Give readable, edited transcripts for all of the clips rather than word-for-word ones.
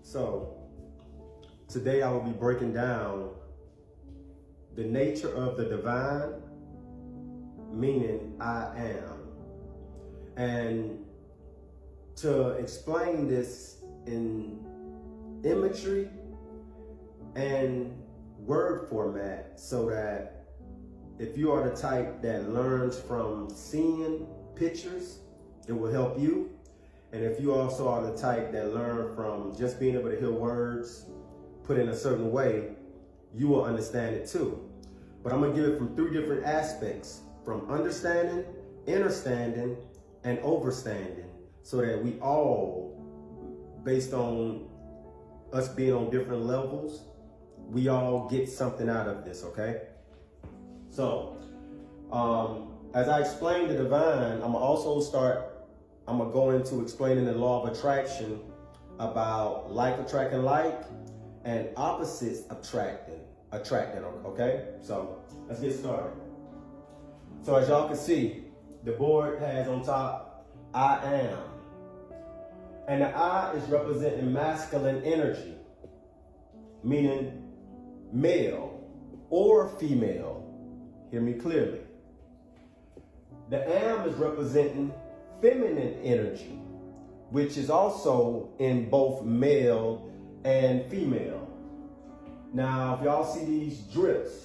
So today I will be breaking down the nature of the divine, meaning I am. And to explain this in imagery and word format, so that if you are the type that learns from seeing pictures, it will help you. And if you also are the type that learn from just being able to hear words put in a certain way, you will understand it too. But I'm gonna give it from three different aspects: from understanding, understanding, and overstanding, so that we all, based on us being on different levels, we all get something out of this, okay? So, as I explain the divine, I'm gonna go into explaining the law of attraction, about like attracting like and opposites attracting, okay? So let's get started. So as y'all can see, the board has on top, I am. And the I is representing masculine energy, meaning male or female. Hear me clearly. The am is representing feminine energy, which is also in both male and female. Now, if y'all see these drips,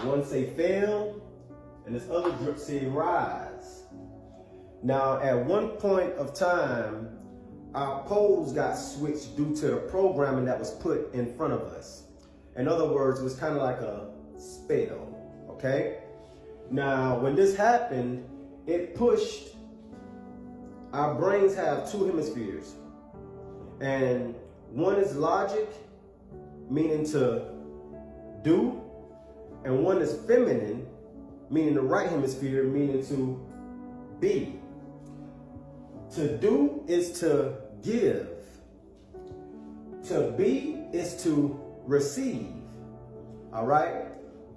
one say fail, and this other drip say rise. Now, at one point of time, our poles got switched due to the programming that was put in front of us. In other words, it was kind of like a spell, okay? Now, when this happened, it pushed, our brains have two hemispheres. And one is logic, meaning to do, and one is feminine, meaning the right hemisphere, meaning to be. To do is to give. To be is to receive. All right?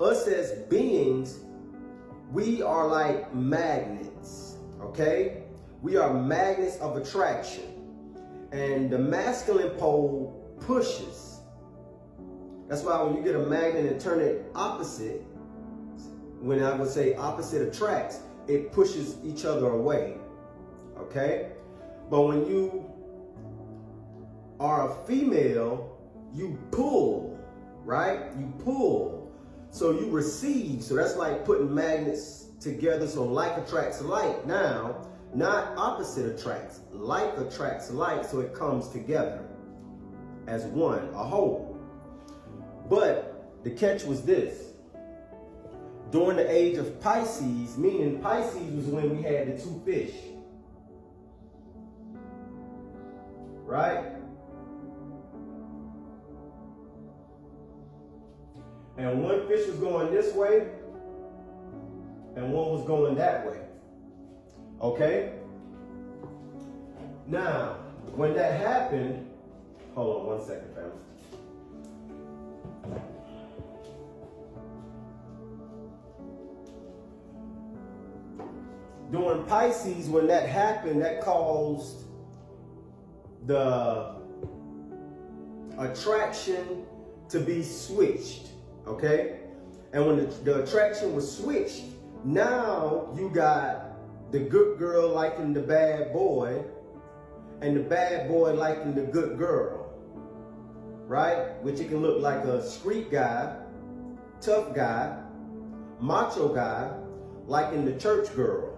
Us as beings, we are like magnets, okay? We are magnets of attraction. And the masculine pole pushes. That's why when you get a magnet and turn it opposite, when I would say opposite attracts, it pushes each other away. Okay? But when you are a female, you pull, right? You pull. So you receive. So that's like putting magnets together. So like attracts like. Now, not opposite attracts. Like attracts like. So it comes together as one, a whole. But the catch was this. During the age of Pisces, meaning Pisces was when we had the two fish. Right? And one fish was going this way, and one was going that way. Okay? Now, when that happened, hold on 1 second, family. During Pisces, when that happened, that caused the attraction to be switched, okay? And when the attraction was switched, now you got the good girl liking the bad boy, and the bad boy liking the good girl, right? Which it can look like a street guy, tough guy, macho guy, liking the church girl,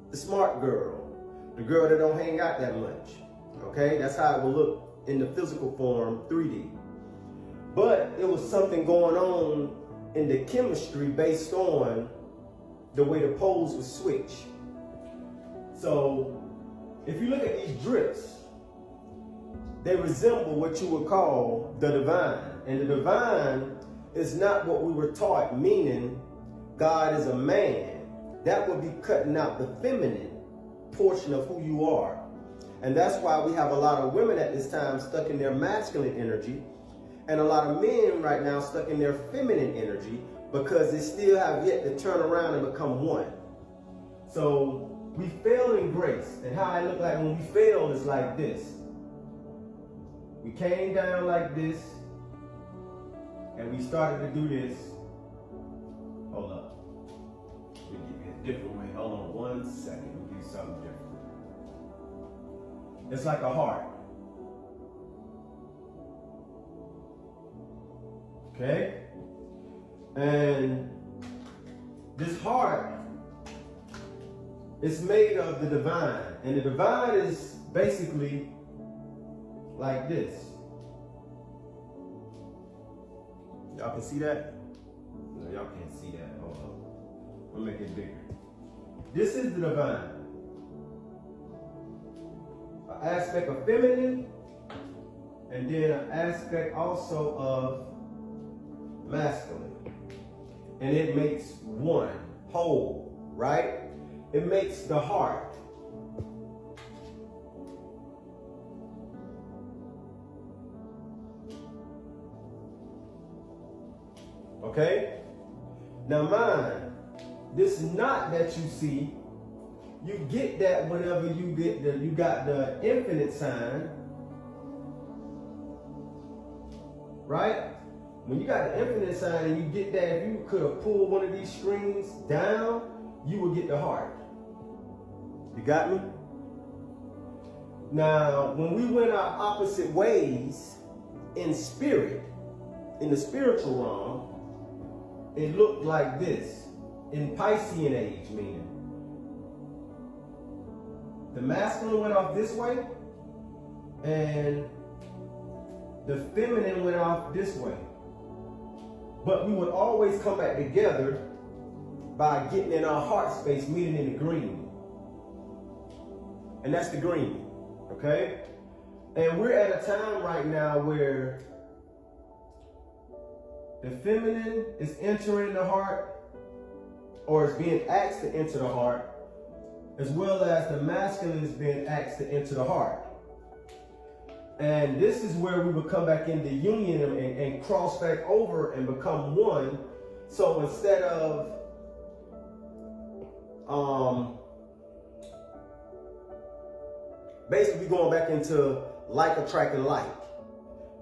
the smart girl, the girl that don't hang out that much. Okay, that's how it will look in the physical form, 3D. But it was something going on in the chemistry based on the way the poles were switched. So if you look at these drips, they resemble what you would call the divine. And the divine is not what we were taught, meaning God is a man. That would be cutting out the feminine portion of who you are. And that's why we have a lot of women at this time stuck in their masculine energy, and a lot of men right now stuck in their feminine energy, because they still have yet to turn around and become one. So we fail in grace. And how I look like when we fail is like this. We came down like this, and we started to do this. Hold up. Let me give you a different way. Hold on 1 second. We'll do something different. It's like a heart. Okay? And this heart is made of the divine. And the divine is basically like this. Y'all can see that? No, y'all can't see that. Hold on. I'll make it bigger. This is the divine. An aspect of feminine, and then an aspect also of masculine. And it makes one whole, right? It makes the heart. Okay? Now mind, this knot that you see, you get that whenever you got the infinite sign, right? When you got the infinite sign and you get that, if you could have pulled one of these strings down, you would get the heart. You got me? Now, when we went our opposite ways in spirit, in the spiritual realm, it looked like this. In Piscean age, meaning the masculine went off this way and the feminine went off this way. But we would always come back together by getting in our heart space, meeting in the green. And that's the green, okay? And we're at a time right now where the feminine is entering the heart, or is being asked to enter the heart, as well as the masculine is being asked to enter the heart. And this is where we would come back into union and cross back over and become one. So instead of basically going back into like attracting like,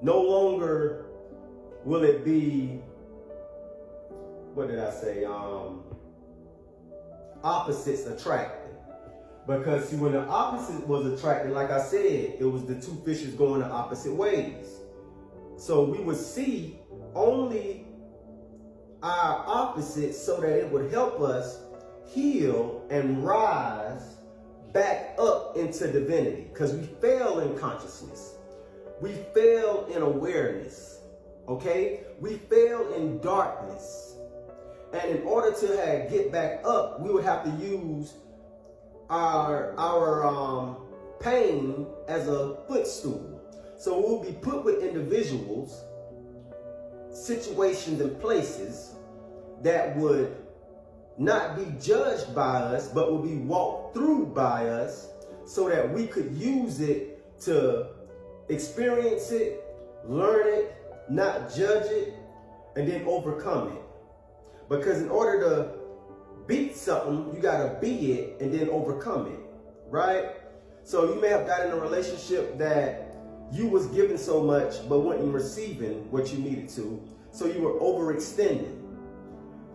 no longer will it be, what did I say? Opposites attracting. Because see, when the opposite was attracted, like I said, it was the two fishes going the opposite ways. So we would see only our opposites so that it would help us heal and rise back up into divinity. Because we fail in consciousness. We fail in awareness. Okay? We fail in darkness. And in order to get back up, we would have to use our pain as a footstool. So we'll be put with individuals, situations, and places that would not be judged by us, but will be walked through by us so that we could use it to experience it, learn it, not judge it, and then overcome it. Because in order to beat something, you gotta be it and then overcome it, right? So you may have got in a relationship that you was given so much but weren't receiving what you needed to, so you were overextended.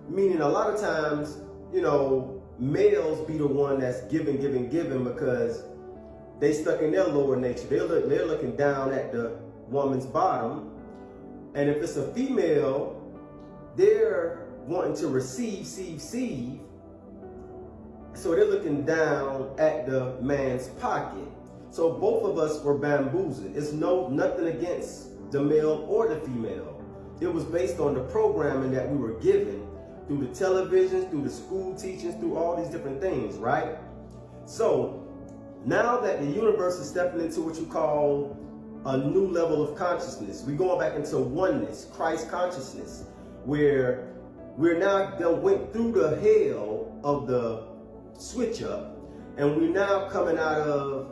Meaning a lot of times, you know, males be the one that's giving because they stuck in their lower nature. They're looking down at the woman's bottom, and if it's a female, they're wanting to receive, so they're looking down at the man's pocket. So both of us were bamboozled. It's nothing against the male or the female. It was based on the programming that we were given through the television, through the school teachings, through all these different things, right? So now that the universe is stepping into what you call a new level of consciousness, we're going back into oneness, Christ consciousness, where we're now done went through the hell of the switch up, and we're now coming out of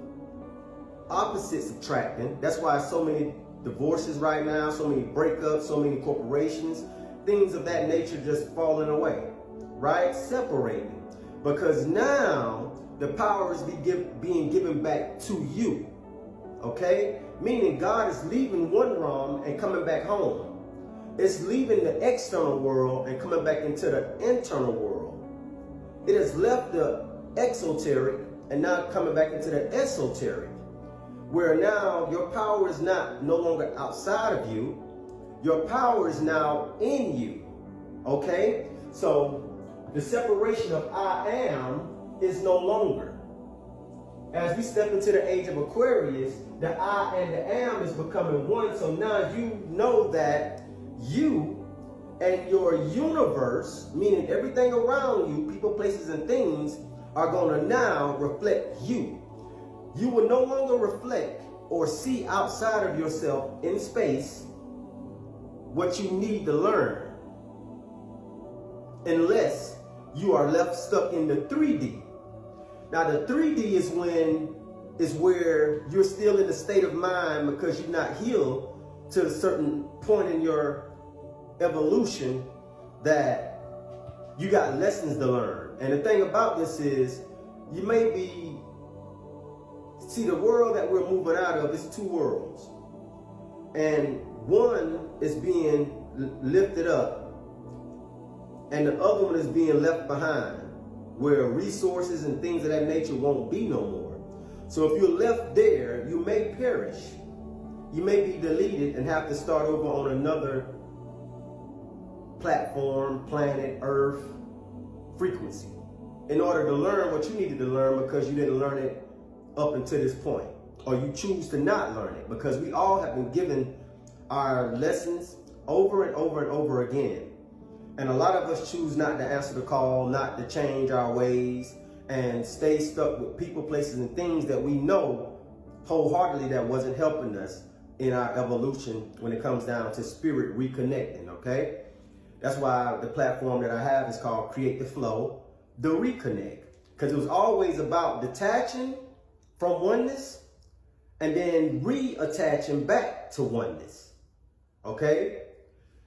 opposites attracting. That's why so many divorces right now, so many breakups, so many corporations, things of that nature just falling away, right? Separating. Because now the power is being given back to you, okay? meaning God is leaving one realm and coming back home. It's leaving the external world and coming back into the internal world. It has left the exoteric and now coming back into the esoteric, where now your power is no longer outside of you. Your power is now in you. Okay? So the separation of I am is no longer. As we step into the age of Aquarius, the I and the am is becoming one. So now you know that you and your universe, meaning everything around you, people, places, and things, are going to now reflect you. You will no longer reflect or see outside of yourself in space what you need to learn, unless you are left stuck in the 3D. Now the 3D is where you're still in the state of mind because you're not healed to a certain point in your evolution that you got lessons to learn. And the thing about this is, you may be, see, the world that we're moving out of is two worlds. And one is being lifted up and the other one is being left behind, where resources and things of that nature won't be no more. So if you're left there, you may perish. You may be deleted and have to start over on another platform, planet, earth, frequency, in order to learn what you needed to learn because you didn't learn it up until this point, or you choose to not learn it, because we all have been given our lessons over and over and over again. And a lot of us choose not to answer the call, not to change our ways, and stay stuck with people, places, and things that we know wholeheartedly that wasn't helping us in our evolution when it comes down to spirit reconnecting, okay? That's why the platform that I have is called Create the Flow, the Reconnect. Because it was always about detaching from oneness and then reattaching back to oneness, okay?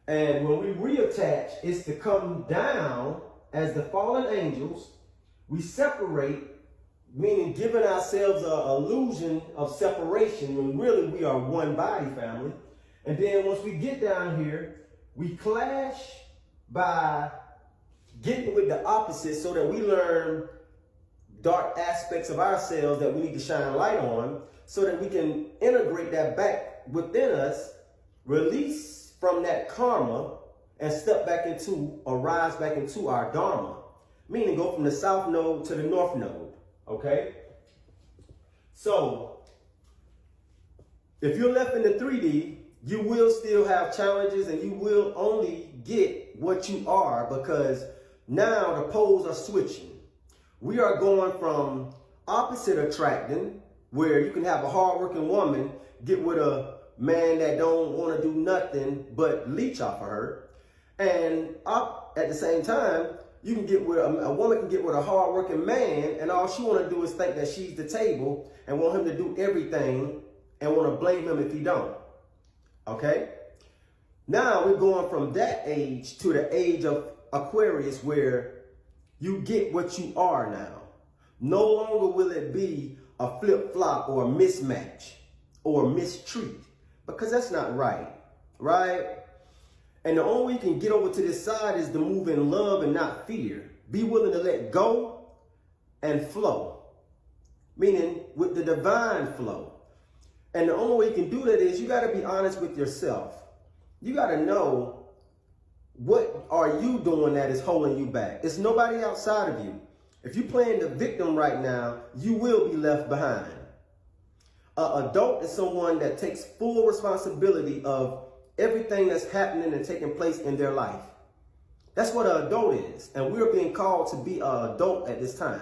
And when we reattach, it's to come down as the fallen angels. We separate, meaning giving ourselves an illusion of separation when really we are one body, family. And then once we get down here, we clash by getting with the opposite so that we learn dark aspects of ourselves that we need to shine light on, so that we can integrate that back within us, release from that karma, and step back into, or rise back into our dharma, meaning go from the south node to the north node, okay? So if you're left in the 3D, you will still have challenges and you will only get what you are, because now the poles are switching. We are going from opposite attracting, where you can have a hardworking woman get with a man that don't want to do nothing but leech off of her, and at the same time, you can get with a woman can get with a hardworking man, and all she want to do is think that she's the table and want him to do everything and want to blame him if he don't. Okay? Now we're going from that age to the age of Aquarius, where you get what you are now. No longer will it be a flip-flop or a mismatch or a mistreat, because that's not right, right? And the only way you can get over to this side is to move in love and not fear. Be willing to let go and flow, meaning with the divine flow. And the only way you can do that is you got to be honest with yourself. You got to know, what are you doing that is holding you back? It's nobody outside of you. If you're playing the victim right now, you will be left behind. An adult is someone that takes full responsibility of everything that's happening and taking place in their life. That's what an adult is. And we're being called to be an adult at this time.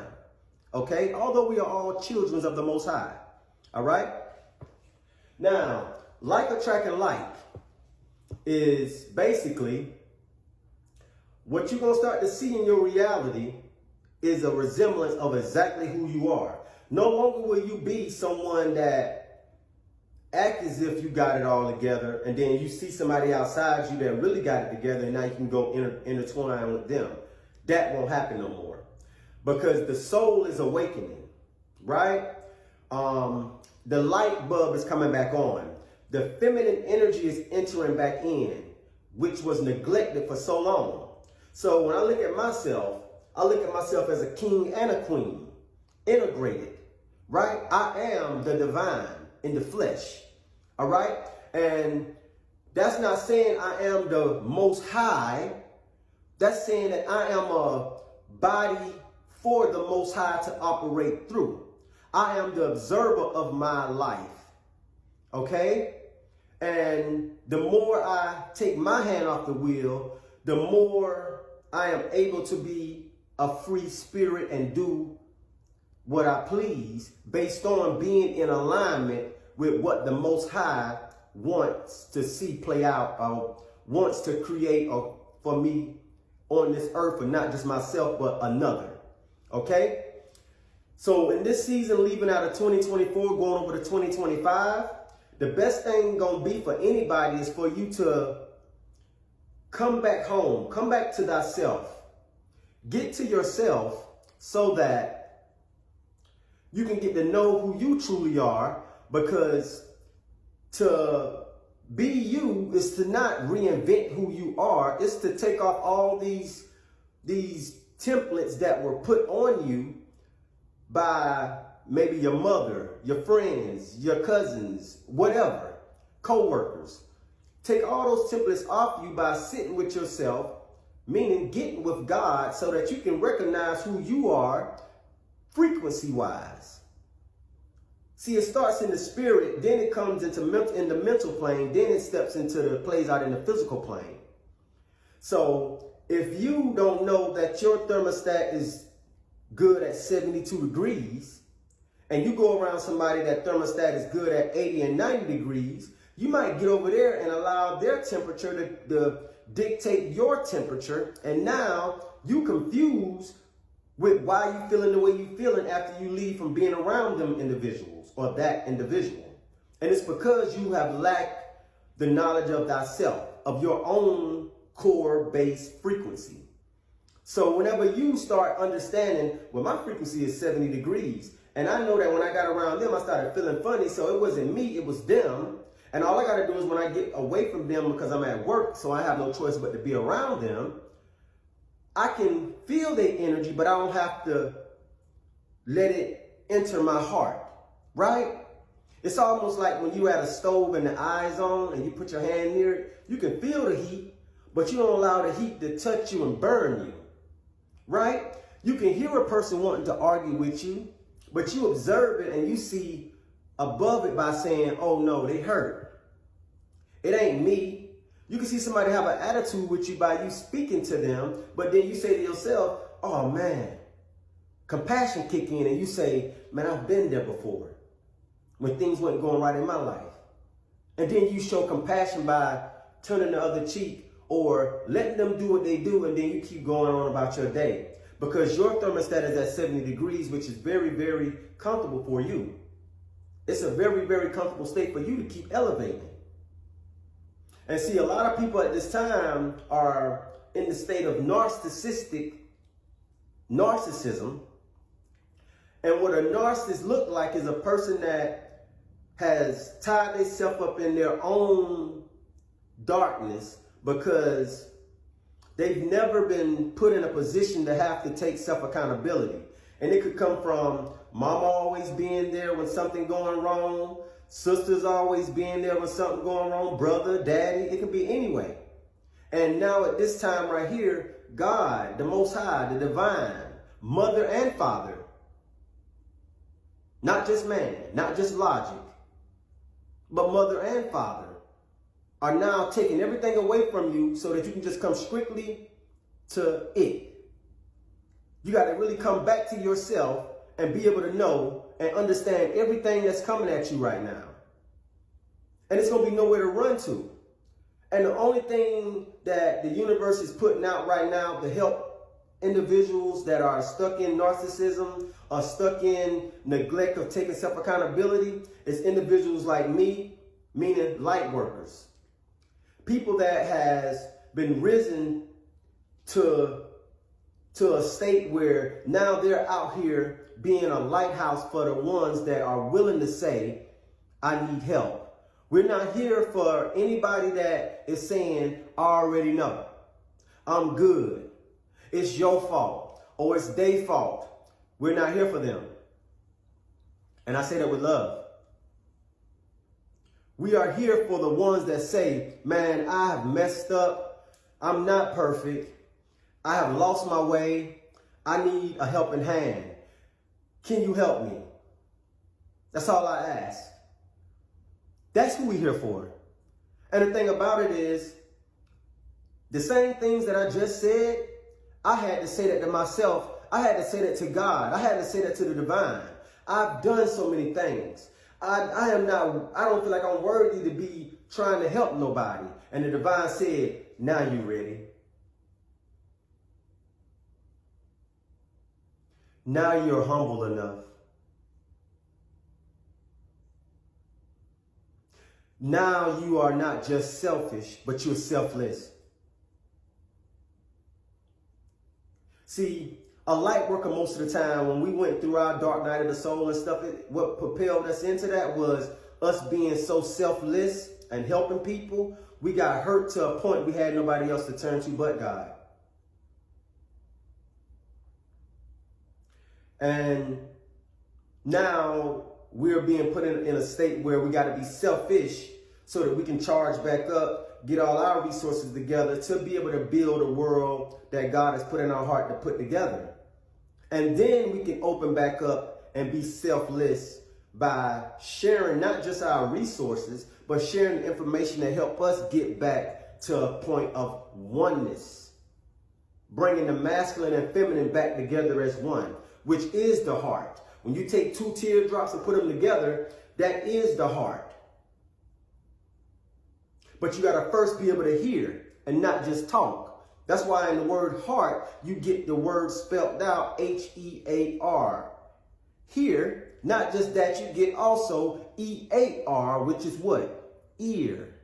Okay? Although we are all children of the Most High. All right? Now, like attracting like is basically what you're going to start to see in your reality is a resemblance of exactly who you are. No longer will you be someone that act as if you got it all together, and then you see somebody outside you that really got it together, and now you can go intertwine with them. That won't happen no more, because the soul is awakening, right? the light bulb is coming back on. The feminine energy is entering back in, which was neglected for so long. So when I look at myself as a king and a queen, integrated, right? I am the divine in the flesh, all right? And that's not saying I am the most high. That's saying that I am a body for the most high to operate through. I am the observer of my life, okay? And the more I take my hand off the wheel, the more I am able to be a free spirit and do what I please based on being in alignment with what the Most High wants to see play out, or wants to create for me on this earth, for not just myself, but another, okay? So in this season, leaving out of 2024, going over to 2025, the best thing gonna be for anybody is for you to come back home, come back to thyself, get to yourself so that you can get to know who you truly are, because to be you is to not reinvent who you are. It's to take off all these templates that were put on you by maybe your mother, your friends, your cousins, whatever, co-workers. Take all those templates off you by sitting with yourself, meaning getting with God, so that you can recognize who you are frequency-wise. See, it starts in the spirit, then it comes into in the mental plane, then it plays out in the physical plane. So if you don't know that your thermostat is good at 72 degrees, and you go around somebody that thermostat is good at 80 and 90 degrees, you might get over there and allow their temperature to dictate your temperature, and now you confused with why you feeling the way you feeling after you leave from being around them individuals or that individual. And it's because you have lacked the knowledge of thyself, of your own core base frequency. So whenever you start understanding, well, my frequency is 70 degrees, and I know that when I got around them, I started feeling funny, so it wasn't me, it was them. And all I got to do is when I get away from them, because I'm at work, so I have no choice but to be around them, I can feel their energy, but I don't have to let it enter my heart, right? It's almost like when you at a stove and the eye's on and you put your hand near it, you can feel the heat, but you don't allow the heat to touch you and burn you, right? You can hear a person wanting to argue with you, but you observe it and you see above it by saying, oh no, they hurt. It ain't me. You can see somebody have an attitude with you by you speaking to them, but then you say to yourself, oh man, compassion kick in and you say, man, I've been there before when things weren't going right in my life. And then you show compassion by turning the other cheek or letting them do what they do, and then you keep going on about your day. Because your thermostat is at 70 degrees, which is very, very comfortable for you. It's a very, very comfortable state for you to keep elevating. And see, a lot of people at this time are in the state of narcissism. And what a narcissist look like is a person that has tied themselves up in their own darkness because they've never been put in a position to have to take self-accountability. And it could come from mama always being there when something going wrong, sisters always being there when something going wrong, brother, daddy, it could be anyway. And now at this time right here, God, the Most High, the divine, mother and father, not just man, not just logic, but mother and father are now taking everything away from you so that you can just come strictly to it. You got to really come back to yourself and be able to know and understand everything that's coming at you right now. And it's going to be nowhere to run to. And the only thing that the universe is putting out right now to help individuals that are stuck in narcissism or stuck in neglect of taking self-accountability is individuals like me, meaning light workers. People that has been risen to a state where now they're out here being a lighthouse for the ones that are willing to say, I need help. We're not here for anybody that is saying, I already know. I'm good. It's your fault or it's their fault. We're not here for them. And I say that with love. We are here for the ones that say, man, I have messed up. I'm not perfect. I have lost my way. I need a helping hand. Can you help me? That's all I ask. That's who we're here for. And the thing about it is, the same things that I just said, I had to say that to myself. I had to say that to God. I had to say that to the divine. I've done so many things. I don't feel like I'm worthy to be trying to help nobody. And the divine said, now you ready. Now you're humble enough. Now you are not just selfish, but you're selfless. See, a light worker most of the time, when we went through our dark night of the soul and stuff, what propelled us into that was us being so selfless and helping people. We got hurt to a point we had nobody else to turn to but God. And now we're being put in a state where we got to be selfish so that we can charge back up, get all our resources together to be able to build a world that God has put in our heart to put together. And then we can open back up and be selfless by sharing not just our resources, but sharing the information that help us get back to a point of oneness. Bringing the masculine and feminine back together as one, which is the heart. When you take two teardrops and put them together, that is the heart. But you got to first be able to hear and not just talk. That's why in the word heart, you get the word spelled out, H-E-A-R. Here, not just that, you get also E-A-R, which is what? Ear.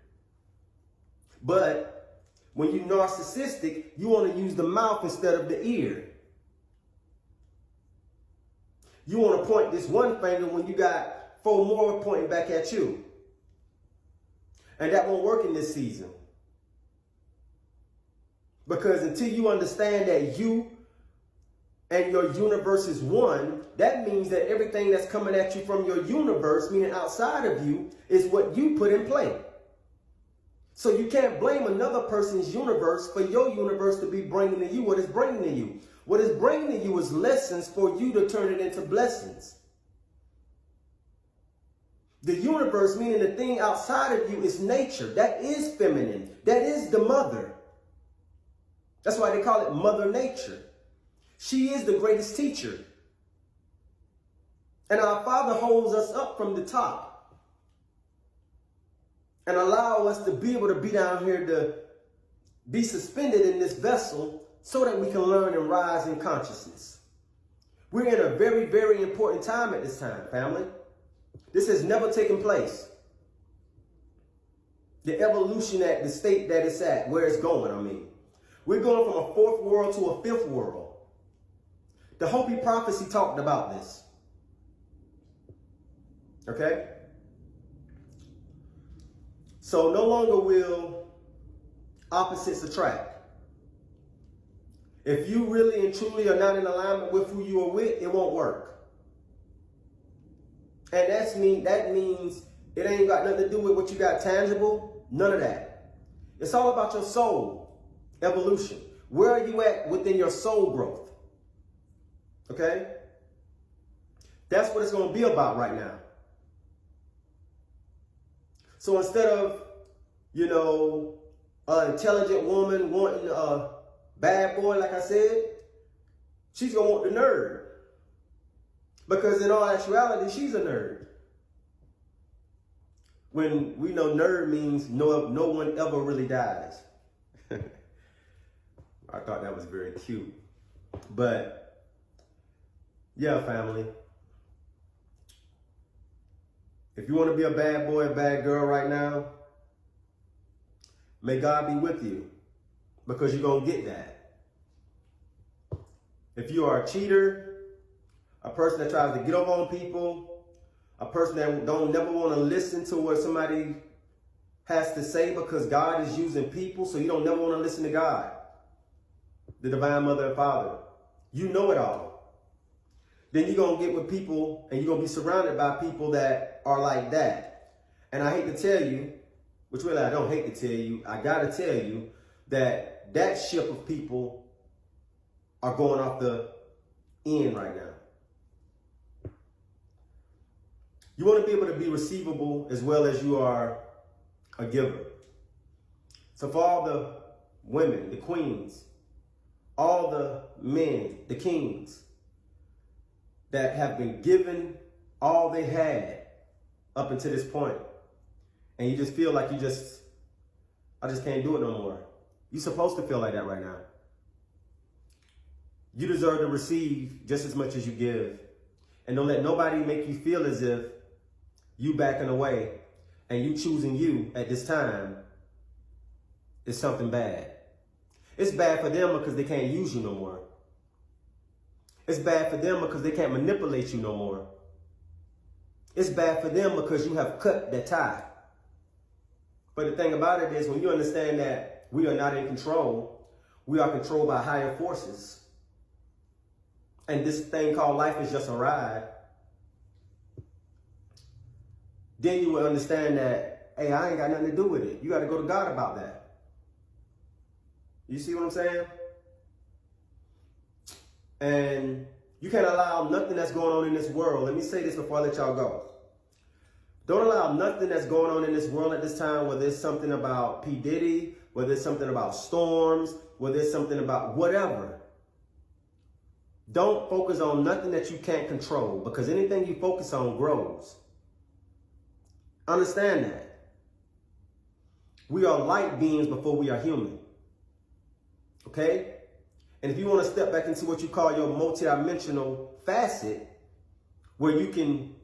But when you're narcissistic, you want to use the mouth instead of the ear. You want to point this one finger when you got 4 more pointing back at you. And that won't work in this season. Because until you understand that you and your universe is one, that means that everything that's coming at you from your universe, meaning outside of you, is what you put in play. So you can't blame another person's universe for your universe to be bringing to you what it's bringing to you. What it's bringing to you is lessons for you to turn it into blessings. The universe, meaning the thing outside of you, is nature. That is feminine. That is the mother. That's why they call it Mother Nature. She is the greatest teacher. And our Father holds us up from the top and allow us to be able to be down here to be suspended in this vessel so that we can learn and rise in consciousness. We're in a very, very important time at this time, family. This has never taken place. The evolution at the state that it's at, where it's going, I mean. We're going from a 4th world to a 5th world. The Hopi prophecy talked about this. Okay? So no longer will opposites attract. If you really and truly are not in alignment with who you are with, it won't work. And that means it ain't got nothing to do with what you got tangible. None of that. It's all about your soul evolution. Where are you at within your soul growth? Okay? That's what it's going to be about right now. So instead of, an intelligent woman wanting a bad boy, like I said, she's going to want the nerd. Because in all actuality, she's a nerd. When we know nerd means no one ever really dies. I thought that was very cute. But, yeah, family. If you want to be a bad boy, a bad girl right now, may God be with you. Because you're going to get that. If you are a cheater, a person that tries to get over on people, a person that don't never want to listen to what somebody has to say because God is using people, so you don't never want to listen to God, the divine mother and father. You know it all. Then you're going to get with people and you're going to be surrounded by people that are like that. And I hate to tell you, which really I don't hate to tell you, I got to tell you that that ship of people are going off the end right now. You want to be able to be receivable as well as you are a giver. So for all the women, the queens, all the men, the kings that have been given all they had up until this point, and you just feel like I just can't do it no more. You're supposed to feel like that right now. You deserve to receive just as much as you give. And don't let nobody make you feel as if you backing away and you choosing you at this time is something bad. It's bad for them because they can't use you no more. It's bad for them because they can't manipulate you no more. It's bad for them because you have cut that tie. But the thing about it is, when you understand that we are not in control, we are controlled by higher forces. And this thing called life is just a ride. Then you will understand that, hey, I ain't got nothing to do with it. You got to go to God about that. You see what I'm saying? And you can't allow nothing that's going on in this world. Let me say this before I let y'all go. Don't allow nothing that's going on in this world at this time, whether it's something about P. Diddy, whether it's something about storms, whether it's something about whatever. Don't focus on nothing that you can't control, because anything you focus on grows. Understand that. We are light beings before we are human. Okay? And if you want to step back into what you call your multidimensional facet, where you can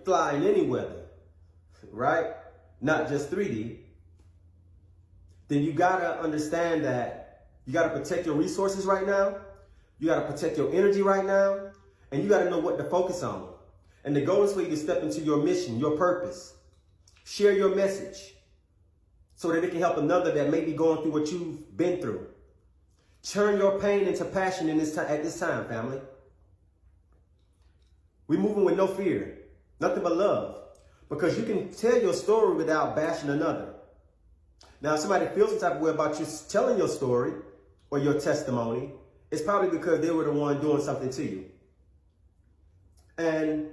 fly in any weather, right? Not just 3D. Then you gotta understand that you gotta protect your resources right now. You gotta protect your energy right now, and you gotta know what to focus on. And the goal is for you to step into your mission, your purpose. Share your message so that it can help another that may be going through what you've been through. Turn your pain into passion at this time, family. We're moving with no fear, nothing but love, because you can tell your story without bashing another. Now, if somebody feels some type of way about you telling your story or your testimony, it's probably because they were the one doing something to you. And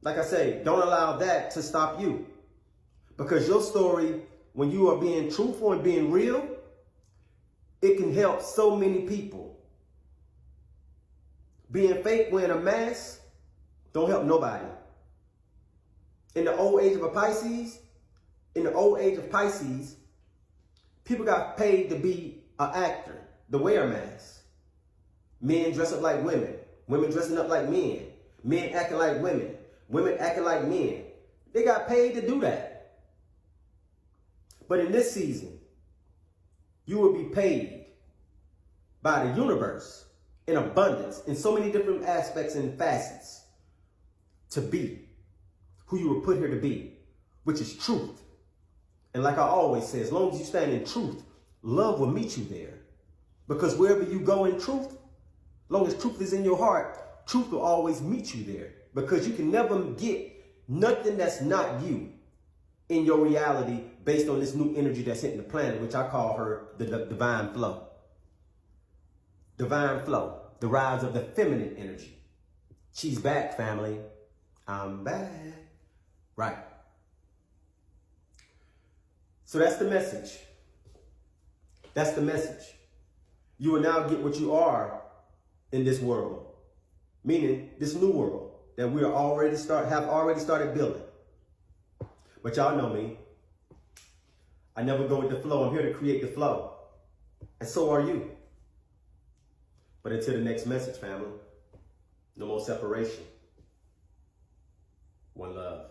like I say, don't allow that to stop you, because your story, when you are being truthful and being real, it can help so many people. Being fake, wearing a mask, don't help nobody. In the old age of Pisces, people got paid to be an actor, to wear a mask. Men dress up like women, women dressing up like men, men acting like women, women acting like men. They got paid to do that. But in this season, you will be paid by the universe in abundance, in so many different aspects and facets, to be who you were put here to be, which is truth. And like I always say, as long as you stand in truth, love will meet you there. Because wherever you go in truth, as long as truth is in your heart, truth will always meet you there. Because you can never get nothing that's not you in your reality based on this new energy that's hitting the planet, which I call her the divine flow. Divine flow, the rise of the feminine energy. She's back, family. I'm back. Right. So that's the message. That's the message. You will now get what you are in this world, meaning this new world that we have already started building. But y'all know me. I never go with the flow. I'm here to create the flow. And so are you. But until the next message, family, no more separation. One love.